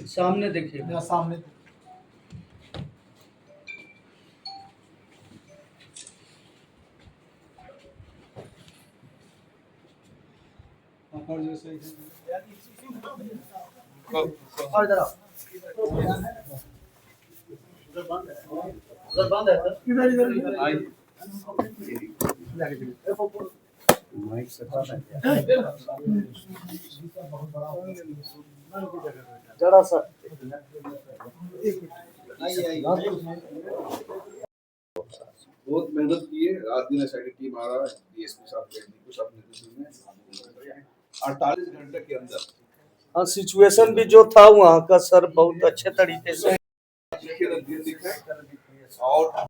सामने देखिए, सामने और इधर आओ, उधर बंद है सर, इधर माइक से जरा सा बहुत मेहनत की है, रात दिन एसआईटी टीम आ रहा है, डीएसपी साहब को सब नेतृत्व में 48 घंटे के अंदर। हाँ, सिचुएशन भी जो था वहाँ का सर बहुत अच्छे तरीके से। और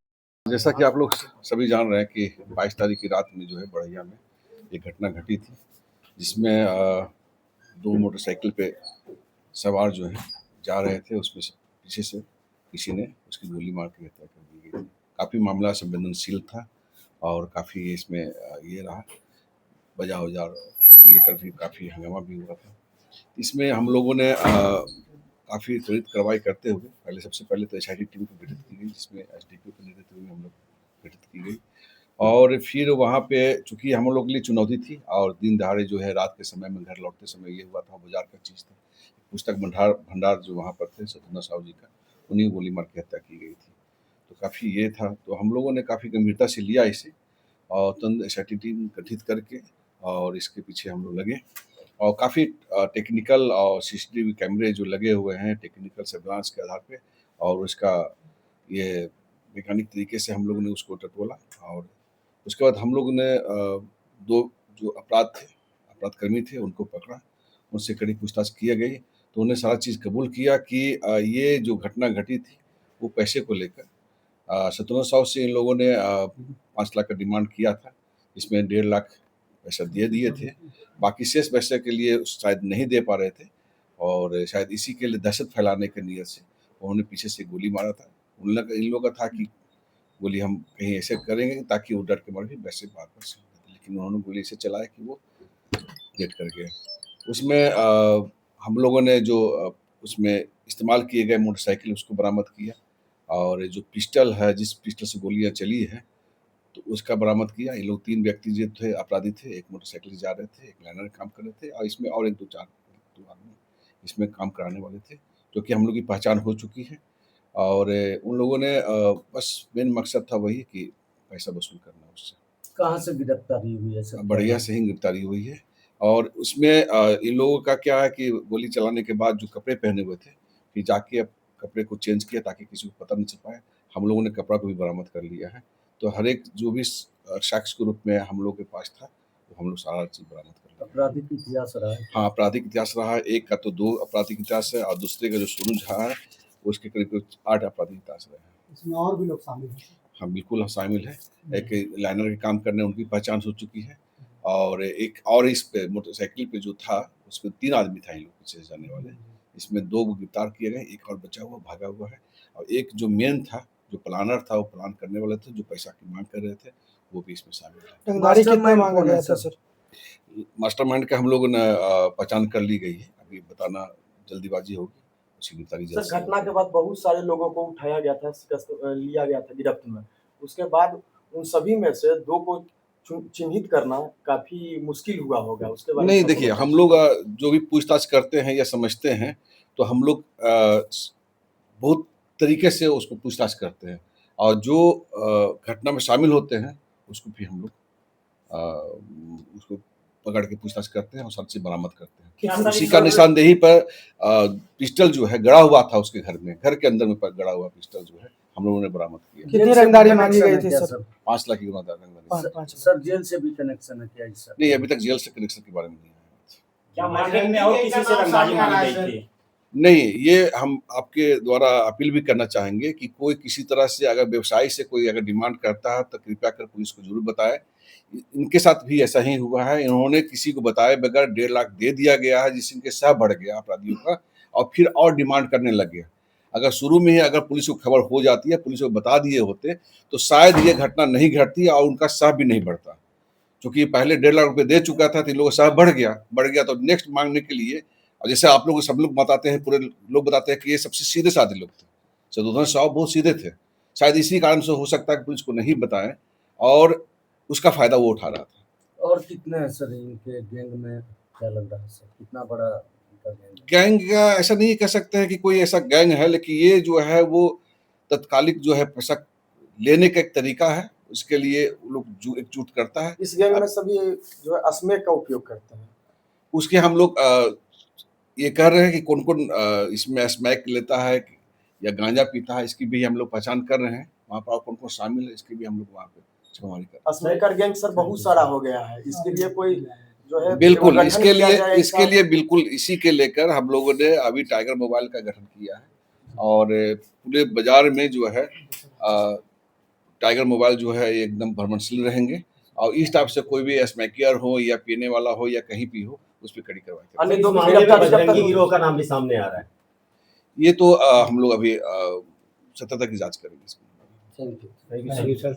जैसा कि आप लोग सभी जान रहे हैं कि 22 तारीख की रात में जो है बढ़िया में एक घटना घटी थी, जिसमें 2 मोटरसाइकिल पे सवार जो है जा रहे थे, उसमें से पीछे से किसी ने उसकी गोली मार के हत्या कर दी गई। काफ़ी मामला संवेदनशील था और काफ़ी इसमें ये रहा, बजा उजार को लेकर भी काफ़ी हंगामा भी हुआ था। इसमें हम लोगों ने काफ़ी त्वरित कार्रवाई करते हुए सबसे पहले तो एसआईटी टीम को गठित की गई, जिसमें एसडीपीओ के नेतृत्व में हम लोग गठित की गई। और फिर वहाँ पे चूँकि हम लोग के लिए चुनौती थी और दिन दहाड़े जो है रात के समय में घर लौटते समय ये हुआ था, बाजार का चीज़ था, पुस्तक भंडार जो वहाँ पर थे सत्येंद्र साहू जी का, उन्हीं को गोली मार के हत्या की गई थी। तो काफ़ी ये था, तो हम लोगों ने काफ़ी गंभीरता से लिया इसे और तुरंत एसआईटी टीम गठित करके और इसके पीछे हम लोग लगे और काफ़ी टेक्निकल और सीसीटीवी कैमरे जो लगे हुए हैं टेक्निकल सर्विलांस के आधार पे और उसका ये वैज्ञानिक तरीके से हम लोगों ने उसको टटोला। और उसके बाद हम लोगों ने 2 जो अपराधकर्मी थे उनको पकड़ा, उनसे कड़ी पूछताछ की गई, तो उन्होंने सारा चीज़ कबूल किया कि ये जो घटना घटी थी वो पैसे को लेकर सत्येंद्र साहू से इन लोगों ने 5 लाख का डिमांड किया था, इसमें 1.5 लाख पैसा दे दिए थे, बाकी शेष पैसे के लिए शायद नहीं दे पा रहे थे और शायद इसी के लिए दहशत फैलाने की नीयत से उन्होंने पीछे से गोली मारा था। इन लोगों का था कि गोली हम कहीं ऐसे करेंगे ताकि वो डर के मारे भी वैसे बात कर सकते, लेकिन उन्होंने गोली ऐसे चलाया कि वो डेट कर गए। उसमें हम लोगों ने जो उसमें इस्तेमाल किए गए मोटरसाइकिल उसको बरामद किया और जो पिस्टल है, जिस पिस्टल से गोलियाँ चली हैं, तो उसका बरामद किया। ये लोग 3 व्यक्ति जो थे अपराधी थे, एक मोटरसाइकिल से जा रहे थे, एक लाइनर में काम कर रहे थे और इसमें और 1-2-4 आदमी इसमें काम कराने वाले थे, जो कि हम लोग की पहचान हो चुकी है। और उन लोगों ने बस मेन मकसद था वही कि पैसा वसूल करना उससे। कहाँ से गिरफ्तारी हुई है सर? बढ़िया से ही गिरफ्तारी हुई है और उसमें इन लोगों का क्या है कि गोली चलाने के बाद जो कपड़े पहने हुए थे, फिर जाके अब कपड़े को चेंज किया ताकि किसी को पता नहीं चल पाए। हम लोगों ने कपड़ा को भी बरामद कर लिया है। तो हर एक जो भी शख्स के रूप में हम लोग के पास था, वो हम लोग सारा चीज़ बरामद कर लिया। आपराधिक इतिहास रहा है? हाँ, आपराधिक इतिहास रहा है। एक का तो 2 आपराधिक इतिहास है और दूसरे का जो सोनू झा है, उसके करीब 8 आपराधिक इतिहास रहे हैं। इसमें और भी लोग शामिल हैं? हाँ, बिल्कुल शामिल है। एक लाइनर के काम करने उनकी पहचान हो चुकी है और एक और इस पे मोटरसाइकिल पे जो था, उसमें 3 आदमी था इन लोग पीछे से जाने वाले। इसमें 2 को गिरफ्तार किए गए, एक और बचा हुआ, भागा हुआ है और एक जो मेन था, जो प्लानर था, वो प्लान करने वाले थे, जो पैसा की माँग कर रहे थे, वो भी इसमें शामिल है। रंगदारी कितना मांगा गया था सर? मास्टरमाइंड का हम लोगों ने पहचान कर ली गई है। अभी बताना जल्दीबाजी होगी, उसकी गिरफ्तारी जल्द से सर घटना के बाद बहुत सारे लोगों को उठाया गया था, लिया गया था गिरफ्त में। उसके बाद उन सभी में से 2 को चिन्हित करना काफी मुश्किल हुआ होगा, उसके बारे में नहीं, देखिए हम लोग जो भी पूछताछ करते हैं या समझते हैं, तो हम लोग बहुत तरीके से उसको पूछताछ करते हैं और जो घटना में शामिल होते हैं, उसको भी हम लोग उसको पकड़ के पूछताछ करते हैं और सारी चीज़ बरामद करते हैं। उसी का निशानदेही पर पिस्टल जो है गड़ा हुआ था उसके घर में, घर के अंदर में गड़ा हुआ पिस्टल जो है हम लोगों ने बरामद किया। कितनी रंगदारी मांगी गई थी सर? 5 लाख की रंगदारी। सर जेल से भी कनेक्शन है क्या सर? नहीं, अभी तक जेल से कनेक्शन के बारे में नहीं है। क्या मार्केट में और किसी से रंगदारी मांगी गई थी? नहीं, ये हम आपके द्वारा अपील भी करना चाहेंगे कि कोई किसी तरह से अगर व्यवसायी से कोई अगर डिमांड करता है तो कृपया कर पुलिस को ज़रूर बताएँ। इनके साथ भी ऐसा ही हुआ है, इन्होंने किसी को बताए बगैर 1.5 लाख दे दिया गया है, जिससे इनके सह बढ़ गया अपराधियों का और फिर और डिमांड करने लग गया। अगर शुरू में ही अगर पुलिस को खबर हो जाती है, पुलिस को बता दिए होते, तो शायद ये घटना नहीं घटती और उनका साह भी नहीं बढ़ता। क्योंकि पहले 1.5 लाख रुपए दे चुका था, तो इन लोगों का साह बढ़ गया तो नेक्स्ट मांगने के लिए, और जैसे आप लोग सब लोग बताते हैं, पूरे लोग बताते हैं कि ये सबसे सीधे साधे लोग थे, शत्रुघ्न साहब बहुत सीधे थे। शायद इसी कारण से हो सकता है कि पुलिस को नहीं बताएं और उसका फायदा वो उठा रहा था। और कितने हैं सर इनके गैंग में, क्या लग रहा है सर, कितना बड़ा इनका गैंग है? गैंग का ऐसा नहीं कह सकते हैं कि कोई ऐसा गैंग है, लेकिन ये जो है वो तत्कालिक जो है पैसा लेने का एक तरीका है, उसके लिए वो लोग एकजुट करता है। इस गैंग में सभी जो है स्मैक का उपयोग करते हैं। उसके हम लोग ये कह रहे हैं कि कौन कौन इसमें स्मैक लेता है या गांजा पीता है, इसकी भी हम लोग पहचान कर रहे हैं। वहाँ पर कौन कौन शामिल है, इसकी भी हम लोग वहाँ पे छानबीन कर रहे हैं। स्मैकर गैंग सर बहुत सारा हो गया है, इसके लिए कोई जो है बिल्कुल गठन इसके किया जाए लिए इसका? बिल्कुल इसी के लेकर हम लोगों ने अभी टाइगर मोबाइल का गठन किया है और पूरे बाजार में जो है टाइगर मोबाइल जो है एकदम भ्रमणशील रहेंगे और इस टाइप से कोई भी स्मैकियर हो या पीने वाला हो या कहीं भी हो उस पर कड़ी कार्रवाई करेंगे। अन्य दो मामले में गिरफ्तारी कब बजरंगी तक गिरोह का नाम भी सामने आ रहा है। ये तो हम लोग अभी सत्यता की जांच करेंगे इसमें। Thank you thank you sir.